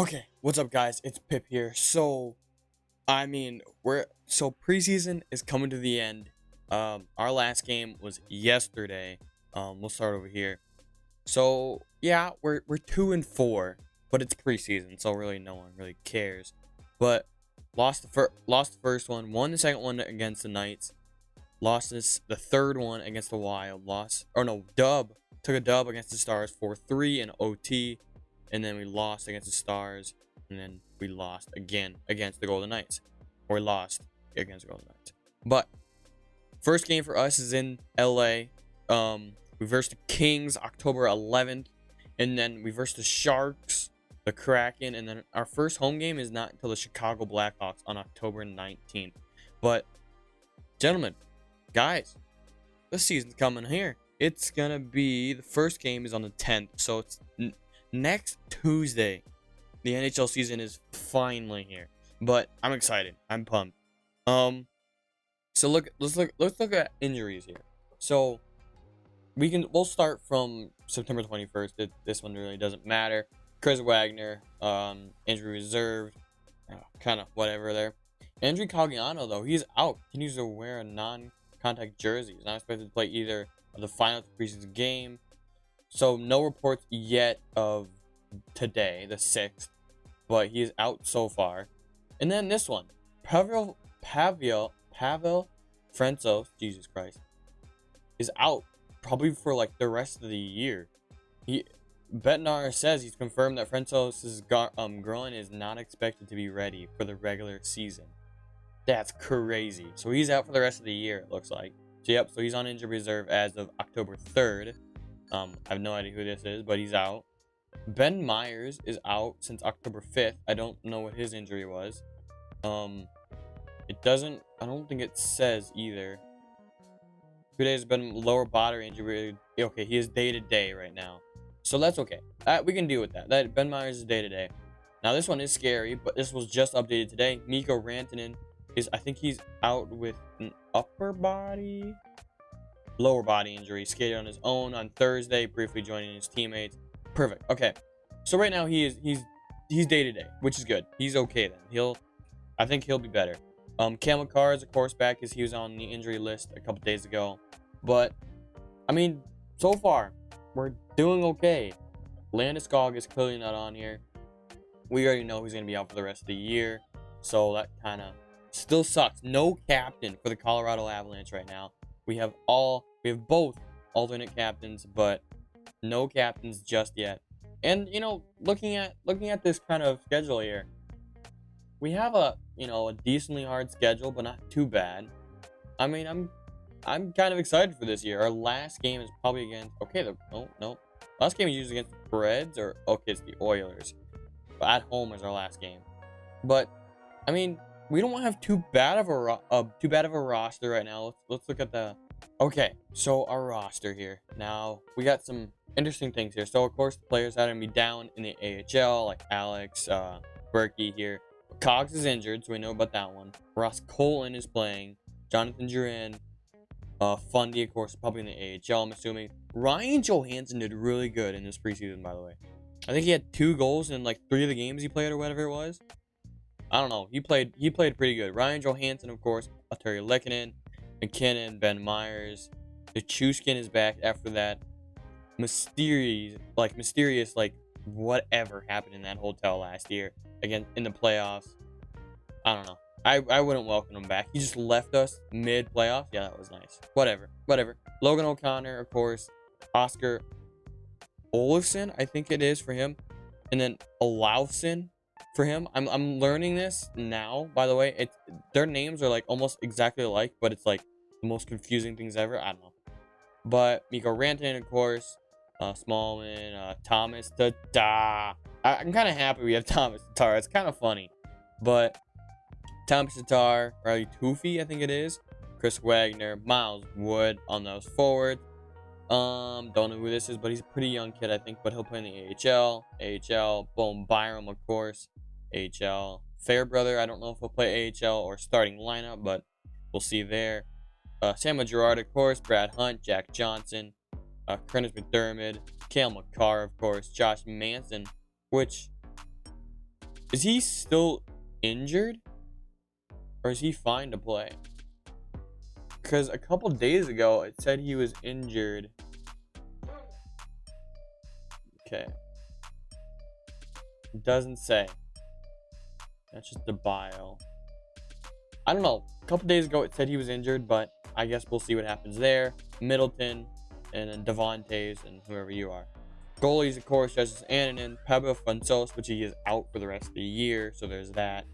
Okay, what's up, guys? It's Pip here. So preseason is coming to the end. Our last game was yesterday. We'll start over here. So yeah, we're 2-4, but it's preseason, so really no one really cares. But lost the first one, won the second one against the Knights, lost the third one against the Wild, took a dub against the Stars 4-3 in OT. And then we lost against the Stars, and then we lost again against the Golden Knights. Or we lost against the Golden Knights. But first game for us is in LA. We versed the Kings October 11th, and then we versed the Sharks, the Kraken, and then our first home game is not until the Chicago Blackhawks on October 19th. But gentlemen, guys, the season's coming here. It's gonna be the first game is on the 10th, so it's next Tuesday. The NHL season is finally here, but I'm excited. I'm pumped. So let's look at injuries here. So we'll start from September 21st. This one really doesn't matter. Chris Wagner, injury reserved, kind of whatever there. Andrew Cogliano, though, he's out. Continues to wear a non-contact jersey. He's not expected to play either of the final preseason game. So no reports yet of today, the 6th, but he is out so far. And then this one, Pavel Francouz, Jesus Christ, is out probably for like the rest of the year. Betnar says he's confirmed that Francouz's groin is not expected to be ready for the regular season. That's crazy. So he's out for the rest of the year, it looks like. So he's on injured reserve as of October 3rd. I have no idea who this is, but he's out. Ben Myers is out since October 5th. I don't know what his injury was. I don't think it says either. 2 days has been lower body injury. Okay, he is day-to-day right now. So that's okay. We can deal with that. Ben Myers is day-to-day. Now, this one is scary, but this was just updated today. Mikko Rantanen I think he's out with an lower body injury. Skated on his own on Thursday, briefly joining his teammates. Perfect. Okay. So right now he's day to day, which is good. He's okay then. I think he'll be better. Cam Makar is of course back as he was on the injury list a couple days ago. But I mean, so far we're doing okay. Landeskog is clearly not on here. We already know he's gonna be out for the rest of the year. So that kind of still sucks. No captain for the Colorado Avalanche right now. We have both alternate captains, but no captains just yet. And looking at this kind of schedule here, we have a decently hard schedule, but not too bad. I mean, I'm kind of excited for this year. Our last game is probably against last game is usually against the Preds it's the Oilers. But at home is our last game. But I mean, we don't have too bad of a roster right now. Let's look at so our roster here. Now, we got some interesting things here. So, of course, the players that are going to be down in the AHL, like Alex, Berkey here. Cogs is injured, so we know about that one. Ross Colin is playing. Jonathan Duran. Fundy, of course, probably in the AHL, I'm assuming. Ryan Johansson did really good in this preseason, by the way. I think he had 2 goals in, 3 of the games he played or whatever it was. I don't know. He played pretty good. Ryan Johansson, of course. Terry Lehkonen. McKinnon, Ben Myers. The Chuskin is back after that mysterious, whatever happened in that hotel last year. Again, in the playoffs. I don't know. I wouldn't welcome him back. He just left us mid-playoffs. Yeah, that was nice. Whatever. Logan O'Connor, of course. Oscar Olofsson, I think it is for him. And then Olausson for him. I'm learning this now, by the way. Their names are almost exactly alike, but it's the most confusing things ever. I don't know. But Mikko Rantanen, of course. Smallman, Thomas Tatar. I'm kind of happy we have Thomas Tatar. It's kind of funny. But Thomas Tatar, Riley Toofy, I think it is. Chris Wagner, Miles Wood on those forwards. Don't know who this is, but he's a pretty young kid, I think. But he'll play in the AHL. Bowen Byram, of course. AHL. Fairbrother, I don't know if he'll play AHL or starting lineup, but we'll see there. Samuel Girard, of course. Brad Hunt, Jack Johnson. Curtis McDermott. Cale Makar, of course. Josh Manson, which Is he still injured? Or is he fine to play? Because a couple days ago, it said he was injured. Okay. It doesn't say. That's just the bio. I don't know. A couple days ago, it said he was injured, but I guess we'll see what happens there. Middleton, and then Devontae's, and whoever you are. Goalies, of course, Justice Annunen, Pablo Francouz, which he is out for the rest of the year, so there's that.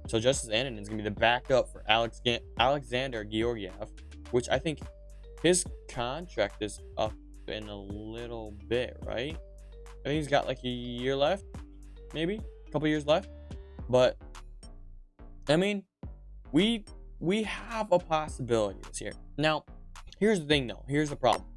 So Justice Annunen is going to be the backup for Alexander Georgiev, which I think his contract is up in a little bit, right? I think he's got like a year left, maybe a couple years left. But I mean, we have a possibility this year. Now, here's the thing, though. Here's the problem.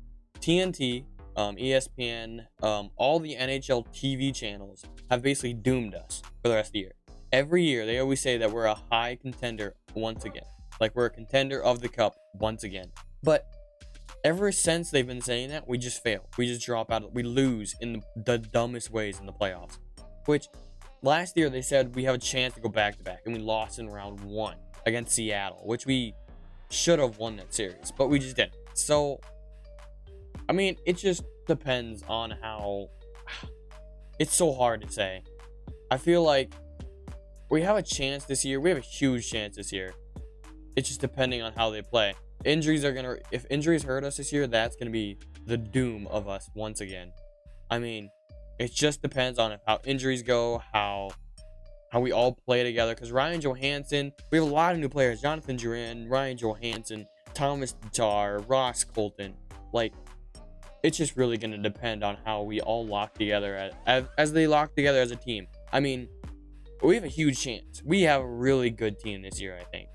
TNT, ESPN, all the NHL TV channels have basically doomed us for the rest of the year. Every year, they always say that we're a high contender once again. Like, we're a contender of the cup once again. But ever since they've been saying that, we just fail. We just drop out. We lose in the dumbest ways in the playoffs. Which, last year, they said we have a chance to go back-to-back. And we lost in round 1 against Seattle. Which we should have won that series. But we just didn't. So, I mean, it just depends on how... It's so hard to say. I feel like we have a chance this year. We have a huge chance this year. It's just depending on how they play. Injuries are going to... If injuries hurt us this year, that's going to be the doom of us once again. I mean, it just depends on how injuries go, how we all play together. Because Ryan Johansson, we have a lot of new players. Jonathan Duran, Ryan Johansson, Thomas Tatar, Ross Colton. Like, it's just really going to depend on how we all lock together as they lock together as a team. I mean, we have a huge chance. We have a really good team this year, I think.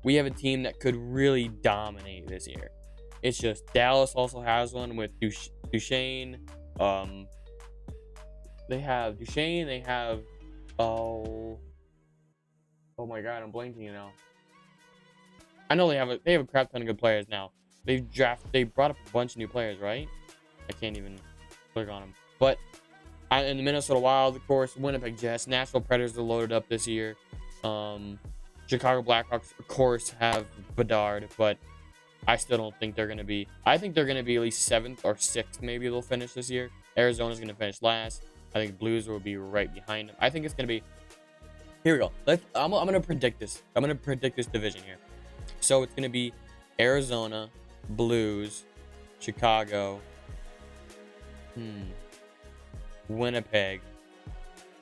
We have a team that could really dominate this year. It's just Dallas also has one with Duchesne. They have Duchesne. They have oh my God, I'm blanking now. I know they have a crap ton of good players now. They brought up a bunch of new players, right? I can't even click on them. But in the Minnesota Wild, of course, Winnipeg Jets, Nashville Predators are loaded up this year. Chicago Blackhawks, of course, have Bedard, but I still don't think they're going to be... I think they're going to be at least 7th or 6th, maybe they'll finish this year. Arizona's going to finish last. I think Blues will be right behind them. I think it's going to be... Here we go. I'm going to predict this. I'm going to predict this division here. So it's going to be Arizona, Blues, Chicago, Winnipeg,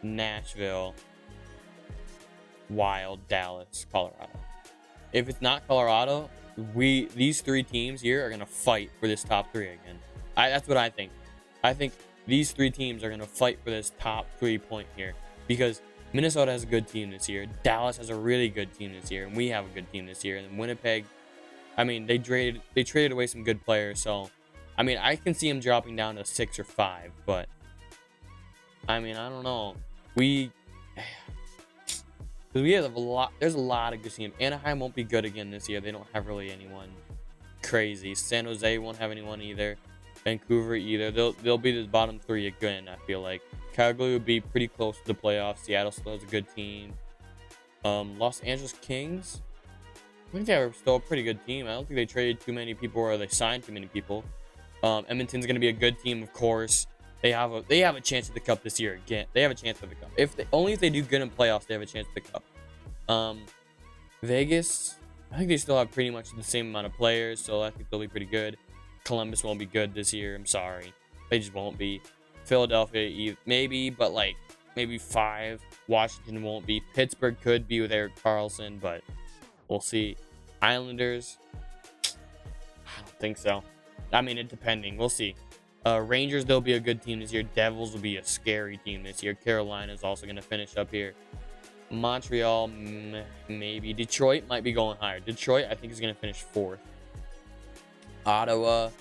Nashville, Wild, Dallas, Colorado. If it's not Colorado, these 3 teams here are going to fight for this top 3 again. That's what I think. I think these 3 teams are going to fight for this top 3 point here because Minnesota has a good team this year. Dallas has a really good team this year, and we have a good team this year. And Winnipeg, I mean, they traded away some good players, so I mean, I can see them dropping down to 6 or 5, but I mean, I don't know. We have a lot. There's a lot of good teams. Anaheim won't be good again this year. They don't have really anyone crazy. San Jose won't have anyone either. Vancouver either. They'll be the bottom 3 again. I feel like Calgary will be pretty close to the playoffs. Seattle still has a good team. Los Angeles Kings, I think they're still a pretty good team. I don't think they traded too many people or they signed too many people. Edmonton's going to be a good team, of course. They have a chance at the cup this year again. They have a chance at the cup. Only if they do good in playoffs, they have a chance at the cup. Vegas, I think they still have pretty much the same amount of players, so I think they'll be pretty good. Columbus won't be good this year. I'm sorry. They just won't be. Philadelphia, maybe, but like maybe 5. Washington won't be. Pittsburgh could be with Erik Karlsson, but we'll see. Islanders, I don't think so. I mean, it depending. We'll see. Rangers, they'll be a good team this year. Devils will be a scary team this year. Carolina's also going to finish up here. Montreal, maybe. Detroit might be going higher. Detroit, I think, is going to finish 4th. Ottawa,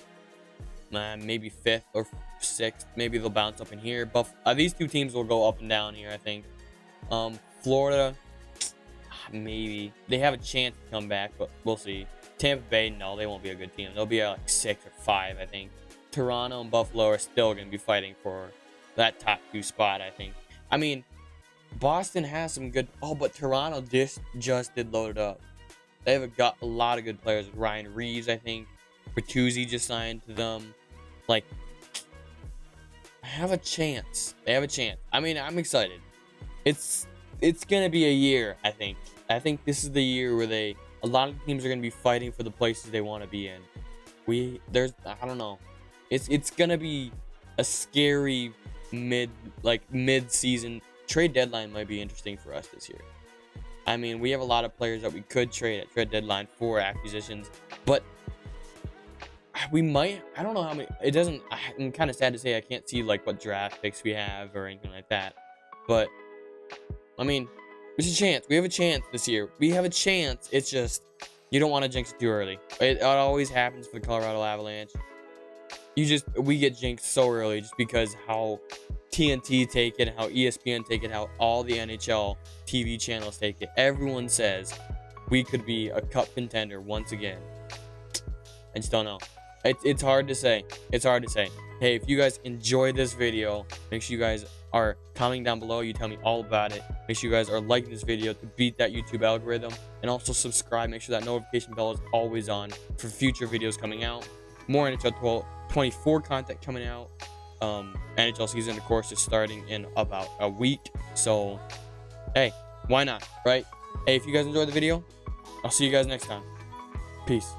maybe 5th or 6th. Maybe they'll bounce up in here. But these 2 teams will go up and down here, I think. Florida, maybe. They have a chance to come back, but we'll see. Tampa Bay, no, they won't be a good team. They'll be like 6 or 5, I think. Toronto and Buffalo are still going to be fighting for that top 2 spot, I think. I mean, Boston has some good. Oh, but Toronto just did load it up. They have got a lot of good players. Ryan Reeves, I think. Bertuzzi just signed to them. Like, I have a chance. They have a chance. I mean, I'm excited. It's gonna be a year. I think. I think this is the year where a lot of teams are gonna be fighting for the places they want to be in. I don't know. It's gonna be a scary mid-season trade deadline. Might be interesting for us this year. I mean, we have a lot of players that we could trade at trade deadline for acquisitions, but we might. I don't know how many. It doesn't. I'm kind of sad to say I can't see like what draft picks we have or anything like that. But I mean, there's a chance. We have a chance this year. We have a chance. It's just you don't want to jinx it too early. It always happens for the Colorado Avalanche. We get jinxed so early just because how TNT take it, how ESPN take it, how all the NHL TV channels take it. Everyone says we could be a cup contender once again. I just don't know. It's hard to say. It's hard to say. Hey, if you guys enjoyed this video, make sure you guys are commenting down below. You tell me all about it. Make sure you guys are liking this video to beat that YouTube algorithm. And also subscribe. Make sure that notification bell is always on for future videos coming out. More NHL 24 content coming out. NHL season, of course, is starting in about a week. So, hey, why not, right? Hey, if you guys enjoyed the video, I'll see you guys next time. Peace.